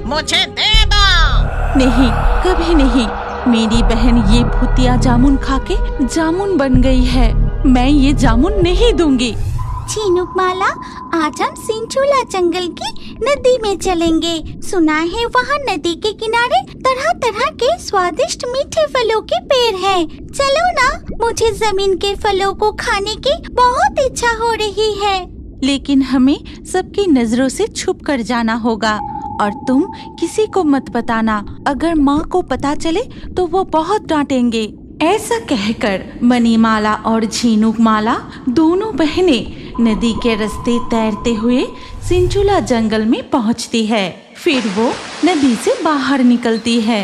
मुझे दे दो। नहीं, कभी नहीं। मेरी बहन ये भुतिया जामुन खाके जामुन बन गई है। मैं ये जामुन नहीं दूंगी। झिनुकमाला, आज हम सिंचुला जंगल की नदी में चलेंगे। सुना है वहाँ नदी के किनारे तरह तरह के स्वादिष्ट मीठे फलों के पेड़ हैं। चलो ना, मुझे जमीन के फलों को खाने की बहुत इच्छा हो रही है। लेकिन हमें सबकी नजरों से छुप कर जाना होगा और तुम किसी को मत बताना। अगर माँ को पता चले तो वो बहुत डांटेंगे। ऐसा कहकर मणिमाला और झिनुकमाला दोनों बहनें नदी के रास्ते तैरते हुए सिंचुला जंगल में पहुँचती है। फिर वो नदी से बाहर निकलती है।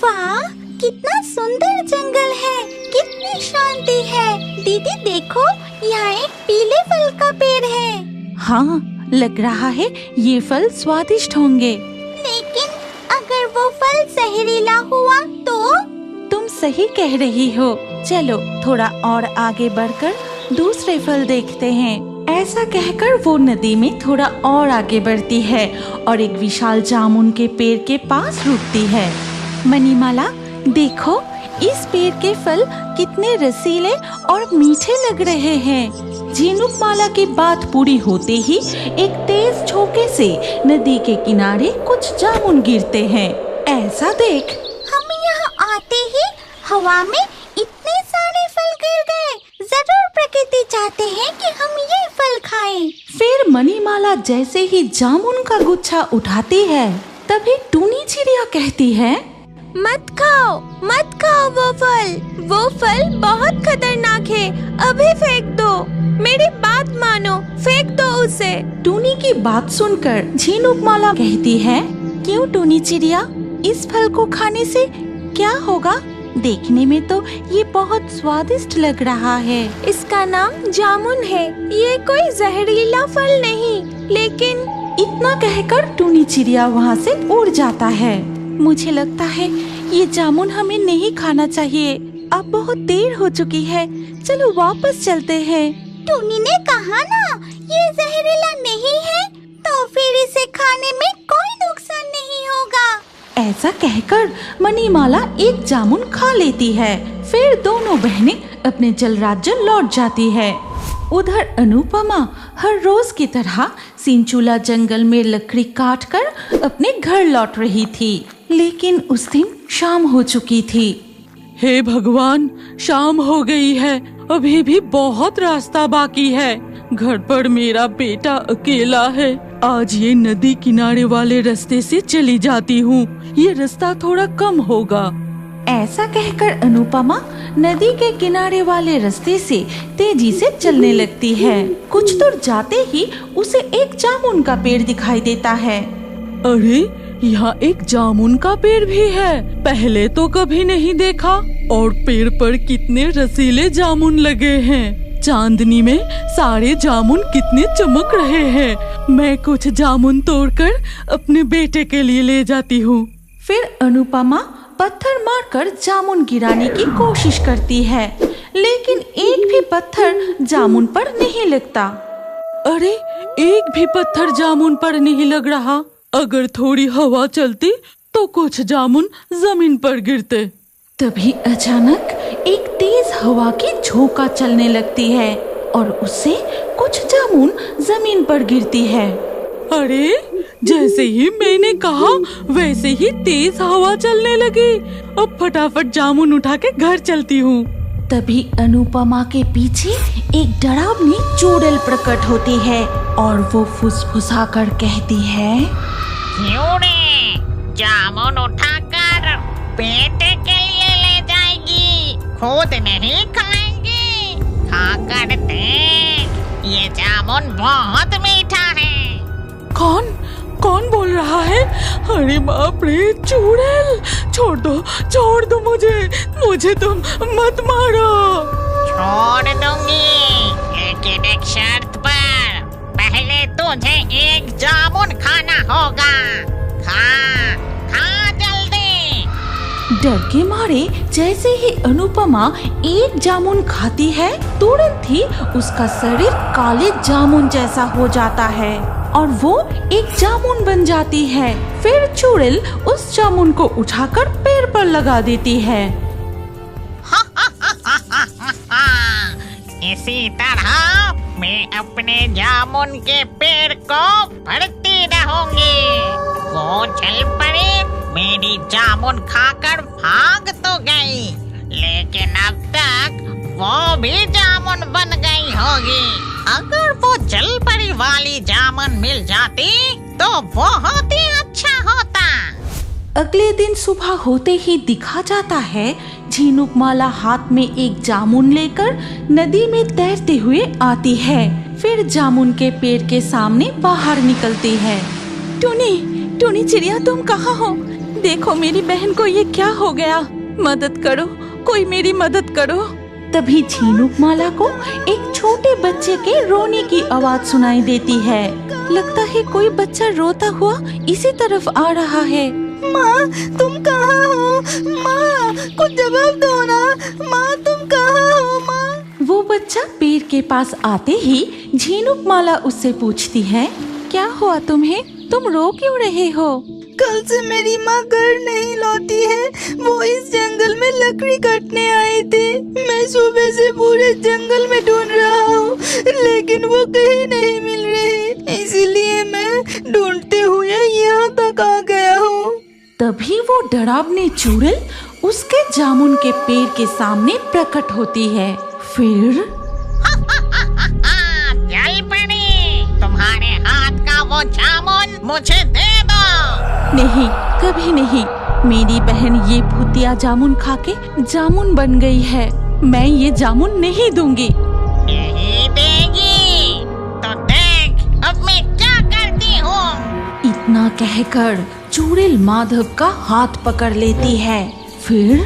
वाह, कितना सुंदर जंगल है, कितनी शांति है। दीदी देखो, यहाँ एक पीले फल का पेड़ है। हाँ, लग रहा है ये फल स्वादिष्ट होंगे। लेकिन अगर वो फल जहरीला हुआ तो? तुम सही कह रही हो। चलो थोड़ा और आगे बढ़कर दूसरे फल देखते हैं। ऐसा कहकर वो नदी में थोड़ा और आगे बढ़ती है और एक विशाल जामुन के पेड़ के पास रुकती है। मणिमाला, देखो इस पेड़ के फल कितने रसीले और मीठे लग रहे हैं। झिनुकमाला की बात पूरी होते ही एक तेज झोंके से नदी के किनारे कुछ जामुन गिरते हैं। ऐसा देख हम यहाँ आते ही हवा में इतने सारे फल गिर गए। जरूर प्रकृति चाहते हैं कि हम ये फल खाएं। फिर मणिमाला जैसे ही जामुन का गुच्छा उठाती है, तभी टूनी चिड़िया कहती है, मत खाओ वो फल बहुत खतरनाक है। अभी फेंक दो, मेरी बात मानो, फेंक दो उसे। टूनी की बात सुनकर झिनुकमाला कहती है, क्यों टूनी चिड़िया, इस फल को खाने से क्या होगा? देखने में तो ये बहुत स्वादिष्ट लग रहा है। इसका नाम जामुन है, ये कोई जहरीला फल नहीं। लेकिन इतना कहकर टूनी चिड़िया वहाँ से उड़ जाता है। मुझे लगता है ये जामुन हमें नहीं खाना चाहिए। अब बहुत देर हो चुकी है, चलो वापस चलते हैं। टूनी ने कहा ना ये जहरीला नहीं है, तो फिर इसे खाने में कोई नुकसान नहीं होगा। ऐसा कहकर मणिमाला एक जामुन खा लेती है। फिर दोनों बहनें अपने जल राज्य लौट जाती है। उधर अनुपमा हर रोज की तरह सिंचुला जंगल में लकड़ी काटकर अपने घर लौट रही थी। लेकिन उस दिन शाम हो चुकी थी। हे भगवान, शाम हो गई है, अभी भी बहुत रास्ता बाकी है। घर पर मेरा बेटा अकेला है। आज ये नदी किनारे वाले रास्ते से चली जाती हूँ, ये रास्ता थोड़ा कम होगा। ऐसा कहकर अनुपमा नदी के किनारे वाले रास्ते से तेजी से चलने लगती है। कुछ दूर जाते ही उसे एक जामुन का पेड़ दिखाई देता है। अरे, यहाँ एक जामुन का पेड़ भी है, पहले तो कभी नहीं देखा। और पेड़ पर कितने रसीले जामुन लगे हैं। चांदनी में सारे जामुन कितने चमक रहे हैं। मैं कुछ जामुन तोड़कर अपने बेटे के लिए ले जाती हूँ। फिर अनुपमा पत्थर मारकर जामुन गिराने की कोशिश करती है, लेकिन एक भी पत्थर जामुन पर नहीं लगता। अरे, एक भी पत्थर जामुन पर नहीं लग रहा। अगर थोड़ी हवा चलती तो कुछ जामुन जमीन पर गिरते। तभी अचानक एक तेज हवा की झोंका चलने लगती है और उससे कुछ जामुन जमीन पर गिरती है। अरे, जैसे ही मैंने कहा वैसे ही तेज हवा चलने लगी। अब फटाफट जामुन उठा के घर चलती हूँ। तभी अनुपमा के पीछे एक डरावनी चुड़ैल प्रकट होती है और वो फुसफुसाकर कहती है, जामुन उठाकर बेटे के लिए ले जाएगी, खुद नहीं खाएंगी। खाकर देख, ये जामुन बहुत मीठा है। कौन बोल रहा है? अरे बाप रे, चुड़ैल, छोड़ दो मुझे तुम मत मारो। छोड़ दूंगी, लेकिन एक शर्त पर। पहले तुझे एक जामुन खाना होगा। खा जल्दी। डर के मारे जैसे ही अनुपमा एक जामुन खाती है, तुरंत ही उसका शरीर काले जामुन जैसा हो जाता है। और वो एक जामुन बन जाती है। फिर चुड़ैल उस जामुन को उठाकर पेड़ पर लगा देती है। इसी तरह मैं अपने जामुन के पेड़ को बढ़ती रहूंगी। वो जलपरी मेरी जामुन खाकर भाग तो गई, लेकिन अब तक वो भी जामुन बन गई होगी। अगर वो जलपरी वाली जामुन मिल जाती तो बहुत ही अच्छा होता। अगले दिन सुबह होते ही दिखा जाता है झिनुकमाला हाथ में एक जामुन लेकर नदी में तैरते हुए आती है। फिर जामुन के पेड़ के सामने बाहर निकलती है। टूनी चिड़िया, तुम कहाँ हो? देखो मेरी बहन को ये क्या हो गया, मदद करो, कोई मेरी मदद करो। तभी झिनुकमाला को एक छोटे बच्चे के रोने की आवाज सुनाई देती है। लगता है कोई बच्चा रोता हुआ इसी तरफ आ रहा है। माँ, तुम कहाँ हो? माँ, कुछ जवाब दो ना। माँ, तुम कहाँ हो? माँ। वो बच्चा पेड़ के पास आते ही झिनुकमाला उससे पूछती है, क्या हुआ तुम्हें? तुम रो क्यों रहे हो? कल से मेरी माँ घर नहीं लौटी है। वो इस जंगल में लकड़ी काटने आई थी। मैं सुबह से पूरे जंगल में ढूंढ रहा हूँ, लेकिन वो कहीं नहीं मिल रही। इसीलिए मैं ढूंढते हुए यहाँ तक आ गया हूँ। तभी वो डरावनी चुड़ैल उसके जामुन के पेड़ के सामने प्रकट होती है। फिर जलपरी, तुम्हारे हाथ का वो जामुन मुझे दे दो। नहीं, कभी नहीं। मेरी बहन ये भूतिया जामुन खाके जामुन बन गई है। मैं ये जामुन नहीं दूंगी। नहीं देगी तो देख अब मैं क्या करती हूँ। इतना कहकर चुड़ैल माधव का हाथ पकड़ लेती है। फिर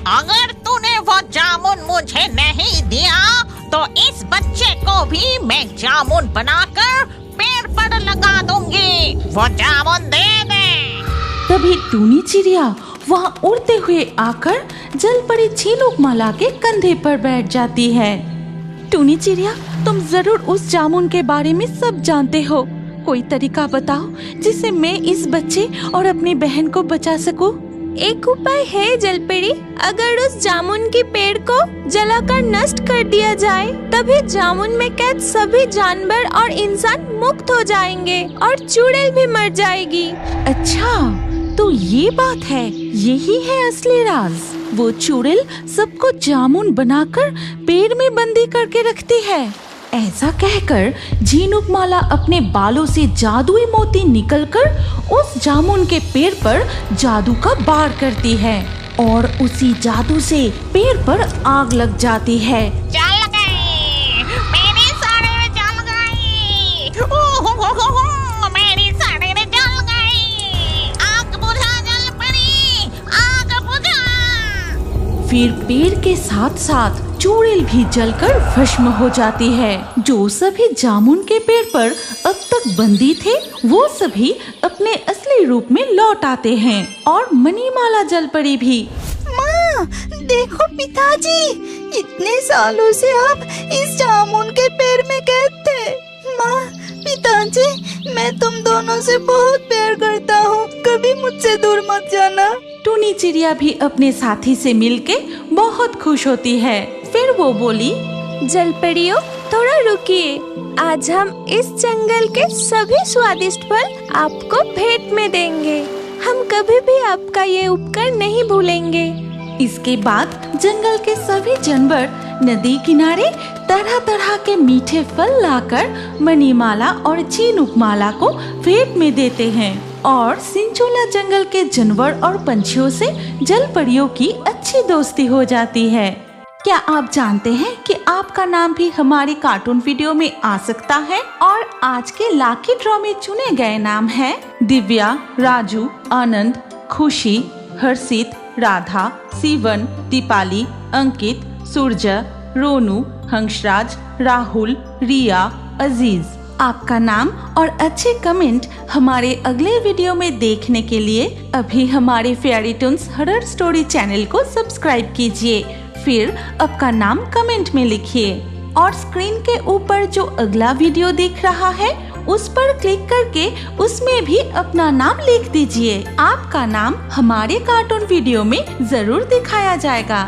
अगर तूने वो जामुन मुझे नहीं दिया तो इस बच्चे को भी मैं जामुन बनाकर पेड़ पर लगा दूंगी। वो जामुन दे दे। तभी टूनी चिड़िया वहाँ उड़ते हुए आकर जलपरी झिनुकमाला के कंधे पर बैठ जाती है। टूनी चिड़िया, तुम जरूर उस जामुन के बारे में सब जानते हो। कोई तरीका बताओ जिससे मैं इस बच्चे और अपनी बहन को बचा सकूं। एक उपाय है जलपरी। अगर उस जामुन के पेड़ को जलाकर नष्ट कर दिया जाए, तभी जामुन में कैद सभी जानवर और इंसान मुक्त हो जाएंगे और चुड़ैल भी मर जाएगी। अच्छा, तो ये बात है, यही है असली राज। वो चुड़ैल सबको जामुन बनाकर पेड़ में बंदी करके रखती है। ऐसा कहकर झिनुकमाला अपने बालों से जादुई मोती निकलकर उस जामुन के पेड़ पर जादू का वार करती है और उसी जादू से पेड़ पर आग लग जाती है। जल गई, मेरी साड़ी जल गई। मेरी साड़ी जल गई। आग बुझा जलपरी, आग बुझा। फिर पेड़ के साथ साथ चुड़ैल भी जलकर भस्म हो जाती है। जो सभी जामुन के पेड़ पर अब तक बंदी थे, वो सभी अपने असली रूप में लौट आते हैं और मणिमाला जलपरी भी। माँ, देखो पिताजी, इतने सालों से आप इस जामुन के पेड़ में कैद थे। माँ, पिताजी, मैं तुम दोनों से बहुत प्यार करता हूँ। कभी मुझसे दूर मत जाना। टूनी चिड़िया भी अपने साथी से मिलके बहुत खुश होती है। फिर वो बोली, जलपरियों, थोड़ा रुकिए। आज हम इस जंगल के सभी स्वादिष्ट फल आपको भेंट में देंगे। हम कभी भी आपका ये उपकार नहीं भूलेंगे। इसके बाद जंगल के सभी जानवर नदी किनारे तरह तरह के मीठे फल लाकर मणिमाला और झिनुकमाला को भेंट में देते हैं और सिंचोला जंगल के जानवर और पंछियों से जलपरियों की अच्छी दोस्ती हो जाती है। क्या आप जानते हैं कि आपका नाम भी हमारी कार्टून वीडियो में आ सकता है? और आज के लाकी ड्रॉ में चुने गए नाम हैं दिव्या, राजू, आनंद, खुशी, हर्षित, राधा, सीवन, दीपाली, अंकित, सूरजा, रोनू, हंसराज, राहुल, रिया, अजीज। आपका नाम और अच्छे कमेंट हमारे अगले वीडियो में देखने के लिए अभी हमारे fairy Toons horror story channel को सब्सक्राइब कीजिए। फिर आपका नाम कमेंट में लिखिए और स्क्रीन के ऊपर जो अगला वीडियो दिख रहा है उस पर क्लिक करके उसमें भी अपना नाम लिख दीजिए। आपका नाम हमारे कार्टून वीडियो में जरूर दिखाया जाएगा।